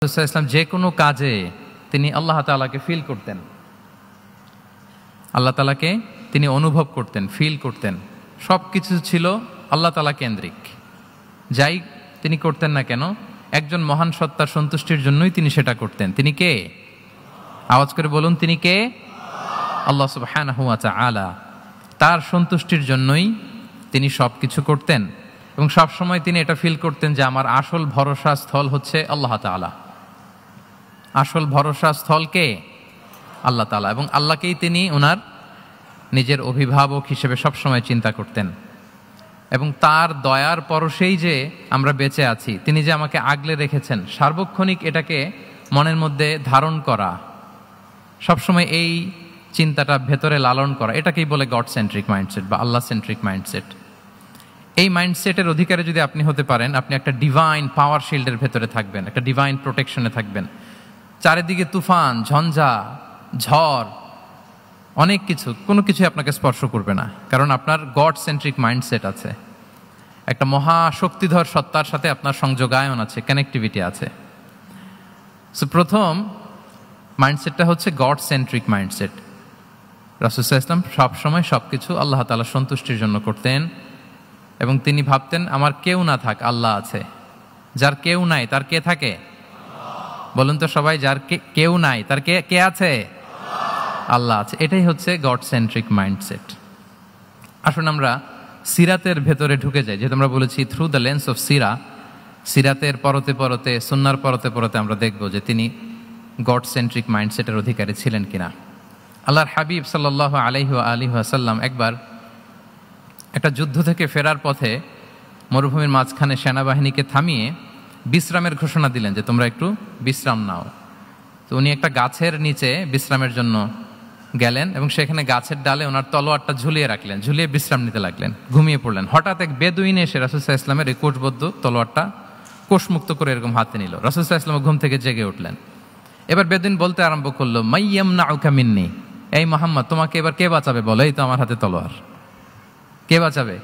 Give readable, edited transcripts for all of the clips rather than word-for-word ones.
ইসলাম যে কোনো কাজে তিনি আল্লাহ তাআলাকে ফিল করতেন, আল্লাহ তাআলাকে তিনি অনুভব করতেন, ফিল করতেন। সব কিছু ছিল আল্লাহ তাআলা কেন্দ্রিক। যাই তিনি করতেন না কেন, একজন মহান সত্তার সন্তুষ্টির জন্যই তিনি সেটা করতেন। তিনি কে? আওয়াজ করে বলুন, তিনি কে? আল্লাহ সুবহানাহু ওয়া তাআলা। তার সন্তুষ্টির জন্যই তিনি সব কিছু করতেন এবং সবসময় তিনি এটা ফিল করতেন যে আমার আসল ভরসা স্থল হচ্ছে আল্লাহ তাআলা। আসল ভরসা স্থল কে? আল্লাহ তাআলা। এবং আল্লাহকেই তিনি ওনার নিজের অভিভাবক হিসেবে সবসময় চিন্তা করতেন। এবং তার দয়ার পরশেই যে আমরা বেঁচে আছি, তিনি যে আমাকে আগলে রেখেছেন, সার্বক্ষণিক এটাকে মনের মধ্যে ধারণ করা, সবসময় এই চিন্তাটা ভেতরে লালন করা, এটাকেই বলে গড সেন্ট্রিক মাইন্ডসেট বা আল্লাহ সেন্ট্রিক মাইন্ডসেট। এই মাইন্ডসেটের অধিকারী যদি আপনি হতে পারেন, আপনি একটা ডিভাইন পাওয়ার শিল্ডের ভেতরে থাকবেন, একটা ডিভাইন প্রোটেকশনে থাকবেন। চারিদিকে তুফান, ঝঞ্ঝা, ঝড়, অনেক কিছু, কোনো কিছুই আপনাকে স্পর্শ করবে না, কারণ আপনার গড সেন্ট্রিক মাইন্ডসেট আছে। একটা মহাশক্তিধর সত্তার সাথে আপনার সংযোগায়ন আছে, কানেক্টিভিটি আছে। সো প্রথম মাইন্ডসেটটা হচ্ছে গড সেন্ট্রিক মাইন্ডসেট। রাসূল সাল্লাল্লাহু আলাইহি ওয়াসাল্লাম সবসময় সব কিছু আল্লাহ তাআলার সন্তুষ্টির জন্য করতেন এবং তিনি ভাবতেন আমার কেউ না থাক, আল্লাহ আছে। যার কেউ নাই তার কে থাকে? বলুন তো সবাই, যার কেউ নাই তার কে আছে? আল্লাহ আছে। এটাই হচ্ছে গড সেন্ট্রিক মাইন্ডসেট। আসুন আমরা সিরাতের ভেতরে ঢুকে যাই। যেহেতু আমরা বলেছি থ্রু দ্য লেন্স অফ সিরাতের পরতে পরতে, সুন্নাহর পরতে পরতে আমরা দেখব যে তিনি গড সেন্ট্রিক মাইন্ডসেটের অধিকারী ছিলেন কিনা। আল্লাহর হাবিব সাল্লাল্লাহু আলাইহি ওয়া সাল্লাম একবার একটা যুদ্ধ থেকে ফেরার পথে মরুভূমির মাঝখানে সেনাবাহিনীকে থামিয়ে বিশ্রামের ঘোষণা দিলেন যে তোমরা একটু বিশ্রাম নাও। তো উনি একটা গাছের নিচে বিশ্রামের জন্য গেলেন এবং সেখানে গাছের ডালে ওনার তলোয়ারটা ঝুলিয়ে রাখলেন, ঝুলিয়ে বিশ্রাম নিতে লাগলেন, ঘুমিয়ে পড়লেন। হঠাৎ এক বেদুইন এসে রাসূল সাল্লাল্লাহু আলাইহি ওয়াসাল্লামের এই কোষবদ্ধ তলোয়ারটা কোষমুক্ত করে এরকম হাতে নিল। রাসূল সাল্লাল্লাহু আলাইহি ওয়াসাল্লাম ঘুম থেকে জেগে উঠলেন। এবার বেদুইন বলতে আরম্ভ করলো, মাইয়ামনাউকা মিন্নি, এই মুহাম্মদ তোমাকে এবার কে বাঁচাবে বলো, এই তো আমার হাতে তলোয়ার, কে বাঁচাবে?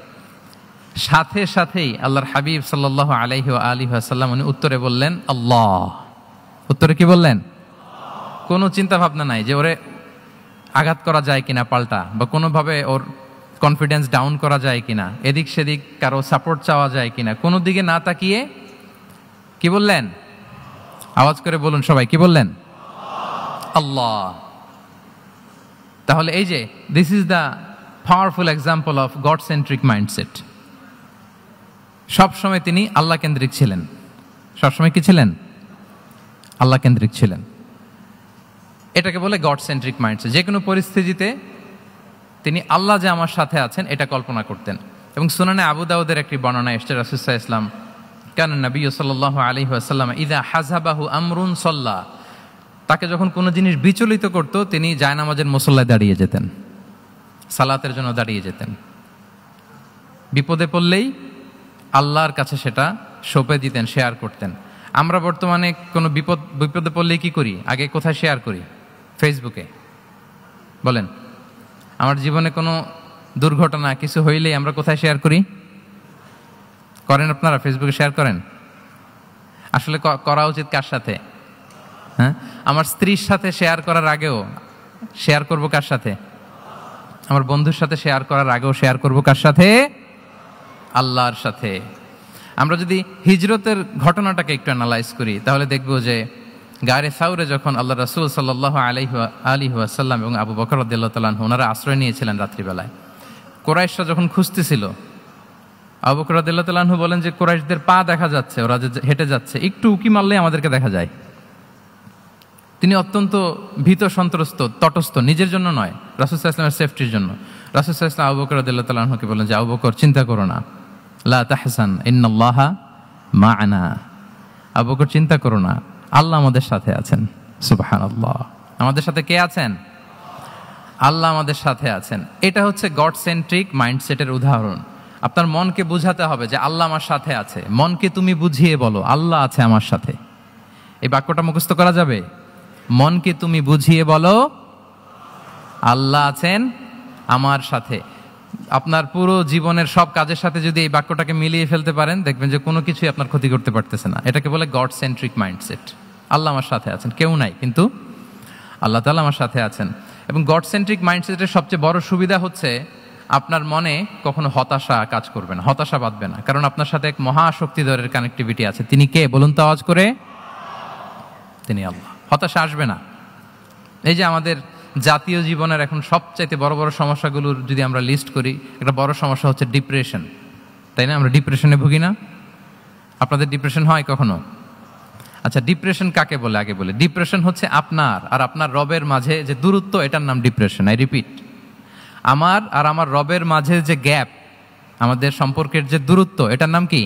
সাথে সাথেই আল্লাহর হাবিব সাল্লাল্লাহু আলাইহি ওয়া সাল্লাম উনি উত্তরে বললেন আল্লাহ। উত্তরে কি বললেন? কোনো চিন্তা ভাবনা নাই যে ওরে আঘাত করা যায় কিনা পাল্টা, বা কোনোভাবে ওর কনফিডেন্স ডাউন করা যায় কিনা, এদিক সেদিক কারো সাপোর্ট চাওয়া যায় কিনা, কোনো দিকে না তাকিয়ে কি বললেন? আওয়াজ করে বলুন সবাই, কি বললেন? আল্লাহ। তাহলে এই যে this is the powerful example of god centric mindset. সবসময় তিনি আল্লাহ কেন্দ্রিক ছিলেন। সবসময় কি ছিলেন? আল্লাহ কেন্দ্রিক ছিলেন। এটাকে বলে গড সেন্ট্রিক মাইন্ডসেট। যে কোনো পরিস্থিতিতে তিনি আল্লাহ যে আমার সাথে আছেন এটা কল্পনা করতেন। এবং সুনানে আবু দাউদের একটি বর্ণনা এসেছে, রাসূল সাল্লাল্লাহু আলাইহি ওয়াসাল্লাম কান নবী সাল্লাল্লাহু আলাইহি ওয়াসাল্লাম ইযা হাযাবাহু আমরুন সাল্লা, তাকে যখন কোনো জিনিস বিচলিত করত তিনি জায়নামাজের মুসল্লায় দাঁড়িয়ে যেতেন, সালাতের জন্য দাঁড়িয়ে যেতেন। বিপদে পড়লেই আল্লাহর কাছে সেটা সঁপে দিতেন, শেয়ার করতেন। আমরা বর্তমানে কোনো বিপদে পড়লেই কি করি? আগে কোথায় শেয়ার করি? ফেসবুকে। বলেন, আমার জীবনে কোনো দুর্ঘটনা কিছু হইলেই আমরা কোথায় শেয়ার করি? করেন আপনারা? ফেসবুকে শেয়ার করেন? আসলে করা উচিত কার সাথে? হ্যাঁ, আমার স্ত্রীর সাথে শেয়ার করার আগেও শেয়ার করব কার সাথে? আমার বন্ধুর সাথে শেয়ার করার আগেও শেয়ার করব কার সাথে? আল্লাহর সাথে। আমরা যদি হিজরতের ঘটনাটাকে একটু অ্যানালাইজ করি তাহলে দেখব যে গারে সাউরে যখন আল্লাহ রাসূল সাল্লাল্লাহু আলাইহি ওয়াসাল্লাম এবং আবু বকর রাদিয়াল্লাহু তাআলা আনহু ওনারা আশ্রয় নিয়েছিলেন রাত্রিবেলায়, কুরাইশরা যখন খুঁজতেছিল, আবু বকর রাদিয়াল্লাহু তাআলা আনহু বলেন যে কুরাইশদের পা দেখা যাচ্ছে, ওরা যে হেঁটে যাচ্ছে, একটু উকি মারলেই আমাদেরকে দেখা যায়। তিনি অত্যন্ত ভীত সন্ত্রস্ত, তটস্থ, নিজের জন্য নয়, রাসূল সাল্লাল্লাহু আলাইহি ওয়াসাল্লামের সেফটির জন্য। রাসূল সাল্লাল্লাহু আলাইহি ওয়াসাল্লাম আবু বকর রাদিয়াল্লাহু তাআলা আনহুকে বলেন যে আবু বকর চিন্তা করো না, লা তাহসান ইন্নাল্লাহা মা'ানা, আবু বকর চিন্তা করো না, আল্লাহ আমাদের সাথে আছেন। সুবহানাল্লাহ। আমাদের সাথে কে আছেন? আল্লাহ আমাদের সাথে আছেন। এটা হচ্ছে গড সেন্ট্রিক মাইন্ডসেটের উদাহরণ। আপনার মনকে বুঝাতে হবে যে আল্লাহ আমার সাথে আছে। মনকে তুমি বুঝিয়ে বলো আল্লাহ আছে আমার সাথে। এই বাক্যটা মুখস্থ করা যাবে? মনকে তুমি বুঝিয়ে বলো আল্লাহ আছেন আমার সাথে। আপনার পুরো জীবনের সব কাজের সাথে যদি এই বাক্যটাকে মিলিয়ে ফেলতে পারেন, দেখবেন যে কোনো কিছুই আপনার ক্ষতি করতে পারতেছে না। এটাকে বলে গড সেন্ট্রিক মাইন্ডসেট। আল্লাহ আমার সাথে আছেন, কেউ নাই কিন্তু আল্লাহ তাআলা আমার সাথে আছেন। এবং গড সেন্ট্রিক মাইন্ডসেটের সবচেয়ে বড় সুবিধা হচ্ছে আপনার মনে কখনো হতাশা কাজ করবে না, হতাশা বাঁধবে না, কারণ আপনার সাথে এক মহাশক্তিধরের কানেক্টিভিটি আছে। তিনি কে বলুন তো আওয়াজ করে? তিনি আল্লাহ। হতাশা আসবে না। এই যে আমাদের জাতীয় জীবনের এখন সবচাইতে বড় বড় সমস্যাগুলোর যদি আমরা লিস্ট করি, একটা বড় সমস্যা হচ্ছে ডিপ্রেশন, তাই না? আমরা ডিপ্রেশনে ভুগি না? আপনাদের ডিপ্রেশন হয় কখনো? আচ্ছা, ডিপ্রেশন কাকে বলে আগে বলে। ডিপ্রেশন হচ্ছে আপনার আর আপনার রবের মাঝে যে দূরত্ব, এটার নাম ডিপ্রেশন। আই রিপিট, আমার আর আমার রবের মাঝে যে গ্যাপ, আমাদের সম্পর্কের যে দূরত্ব, এটার নাম কি?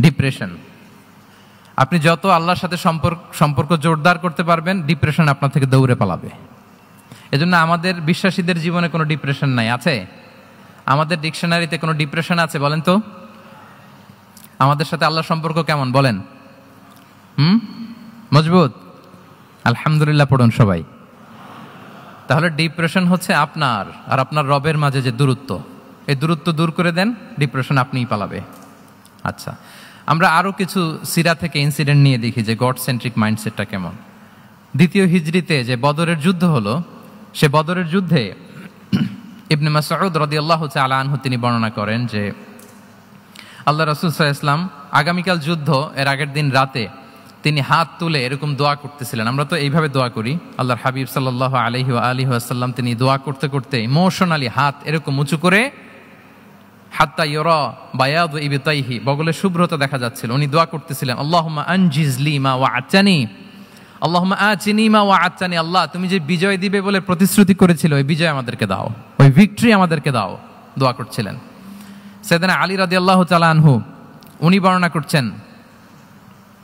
ডিপ্রেশন। আপনি যত আল্লাহর সাথে সম্পর্ক জোরদার করতে পারবেন, ডিপ্রেশন আপনার থেকে দৌড়ে পালাবে। এজন্য আমাদের বিশ্বাসীদের জীবনে কোনো ডিপ্রেশন নাই। আছে? আমাদের ডিকশনারিতে কোনো ডিপ্রেশন আছে বলেন তো? আমাদের সাথে আল্লাহর সম্পর্ক কেমন বলেন? মজবুত? আলহামদুলিল্লাহ পড়ুন সবাই। তাহলে ডিপ্রেশন হচ্ছে আপনার আর আপনার রবের মাঝে যে দূরত্ব, এই দূরত্ব দূর করে দেন, ডিপ্রেশন আপনিই পালাবে। আচ্ছা, আমরা আরো কিছু সিরা থেকে ইনসিডেন্ট নিয়ে দেখি যে গড সেন্ট্রিক মাইন্ডসেটটা কেমন। দ্বিতীয় হিজরিতে যে বদরের যুদ্ধ হলো, সে বদরের যুদ্ধে ইবনে মাসউদ রাদিয়াল্লাহু তাআলা আনহু তিনি বর্ণনা করেন যে আল্লাহ রাসূল সাল্লাল্লাহু আলাইহি ওয়াসাল্লাম আগামীকাল যুদ্ধ এর আগের দিন রাতে তিনি হাত তুলে এরকম দোয়া করতেছিলেন। আমরা তো এইভাবে দোয়া করি। আল্লাহর হাবিব সাল্লাল্লাহু আলাইহি ওয়া আলিহি ওয়াসাল্লাম তিনি দোয়া করতে করতে ইমোশনালি হাত এরকম উঁচু করে, হাত্তা ইউরা বায়াদু ইবতাইহি, বগলে শুভ্রতা দেখা যাচ্ছিল, উনি দোয়া করতেছিলেন, আল্লাহুম্মা আনজিজ লি মা ওয়া'আতানি, আল্লাহুম্মা আতিনি মা ওয়া'আতানি, আল্লাহ তুমি যে বিজয় দিবে বলে প্রতিশ্রুতি করেছিল, ওই বিজয় আমাদেরকে দাও, ওই ভিক্টরি আমাদেরকে দাও। দোয়া করছিলেন। সাইয়েদনা আলী রাদিয়াল্লাহু তাআলা আনহু উনি বর্ণনা করছেন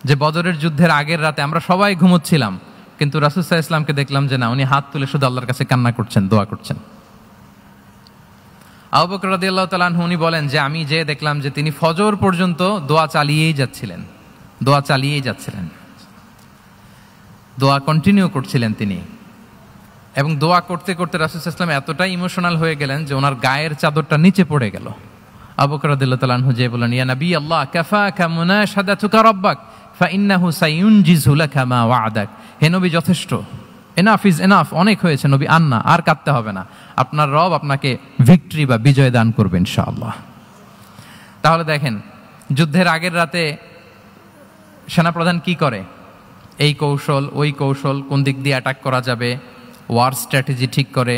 যে বদরের যুদ্ধের আগের রাতে আমরা সবাই ঘুমোচ্ছিলাম, কিন্তু রাসূল সাল্লাল্লাহু আলাইহি ওয়াসাল্লামকে দেখলাম যে না, উনি হাত তুলে শুধু আল্লাহর কাছে কান্না করছেন, দোয়া করছেন। আবু বকর রাদিয়াল্লাহু তাআলা আনহু উনি বলেন যে আমি যে দেখলাম যে তিনি ফজর পর্যন্ত দোয়া চালিয়েই যাচ্ছিলেন, দোয়া চালিয়েই যাচ্ছিলেন, দোয়া কন্টিনিউ করছিলেন তিনি। এবং দোয়া করতে করতে রাসূল সাল্লাল্লাহু আলাইহি ওয়াসাল্লাম এতটাই ইমোশনাল হয়ে গেলেন যে ওনার গায়ের চাদরটা নিচে পড়ে গেল। আবু বকর রাদিয়াল্লাহু তাআলা আনহু যে বলেন, ইয়া নবী আল্লাহ, কাফাকা মুনাশাদাতুকা রাব্বাক ফাইন্নাহু সায়ুনজিজু লাকা মা ওয়া'দাক। হে নবী, যথেষ্ট, এনাফ ইজ এনাফ, অনেক হয়েছে নবী, আন্না, আর কাঁদতে হবে না, আপনার রব আপনাকে ভিক্টরি বা বিজয় দান করবে ইনশাআল্লাহ। তাহলে দেখেন, যুদ্ধের আগের রাতে সেনাপ্রধান কি করে? এই কৌশল ওই কৌশল, কোন দিক দিয়ে অ্যাটাক করা যাবে, ওয়ার স্ট্র্যাটেজি ঠিক করে,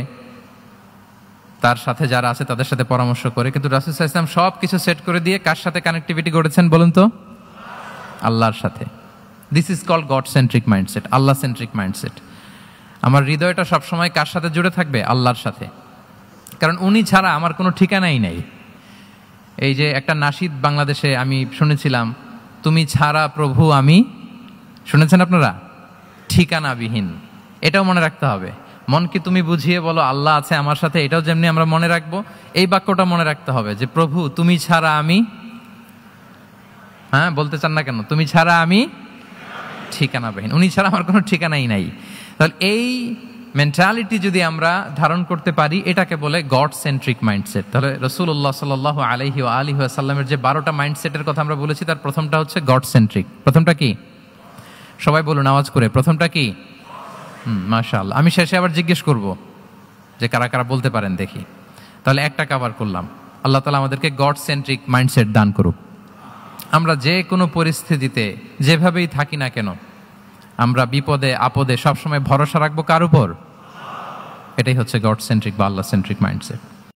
তার সাথে যারা আছে তাদের সাথে পরামর্শ করে। কিন্তু রাসূল সাল্লাল্লাহু আলাইহি ওয়াসাল্লাম সব কিছু সেট করে দিয়ে কার সাথে কানেক্টিভিটি করেছেন বলুন তো? আল্লাহর সাথে। This is called God centric mindset, Allah centric mindset. আমার হৃদয়টা সবসময় কার সাথে জুড়ে থাকবে? আল্লাহর সাথে, কারণ উনি ছাড়া আমার কোনো ঠিকানাই নাই। এই যে একটা নাশিদ বাংলাদেশে আমি শুনেছিলাম, তুমি ছাড়া প্রভু আমি, শুনেছেন আপনারা? ঠিকানাবিহীন। এটাও মনে রাখতে হবে। মনকে তুমি বুঝিয়ে বলো আল্লাহ আছে আমার সাথে, এটাও যেমনি আমরা মনে রাখবো, এই বাক্যটা মনে রাখতে হবে যে প্রভু তুমি ছাড়া আমি, হ্যাঁ বলতে চান না কেন? তুমি ছাড়া আমি ঠিকানাবিহীন, উনি ছাড়া আমার কোনো ঠিকানাই নাই। তাহলে এই মেন্টালিটি যদি আমরা ধারণ করতে পারি, এটাকে বলে গড সেন্ট্রিক মাইন্ডসেট। তাহলে রাসূলুল্লাহ সাল্লাল্লাহু আলাইহি ওয়া আলিহি ওয়াসাল্লামের যে 12টা মাইন্ডসেটের কথা আমরা বলেছি, তার প্রথমটা হচ্ছে গড সেন্ট্রিক। প্রথমটা কি? সবাই বলুন আওয়াজ করে, প্রথমটা কি? মাশাআল্লাহ। আমি শেষে আবার জিজ্ঞেস করব যে কারা কারা বলতে পারেন দেখি। তাহলে একটা কভার করলাম। আল্লাহ তাআলা আমাদেরকে গড সেন্ট্রিক মাইন্ডসেট দান করুক। আমরা যে কোনো পরিস্থিতিতে যেভাবেই থাকি না কেন, আমরা বিপদে আপদে সবসময় ভরসা রাখবো কার উপর? এটাই হচ্ছে গড সেন্ট্রিক বা আল্লাহ সেন্ট্রিক মাইন্ডসেট।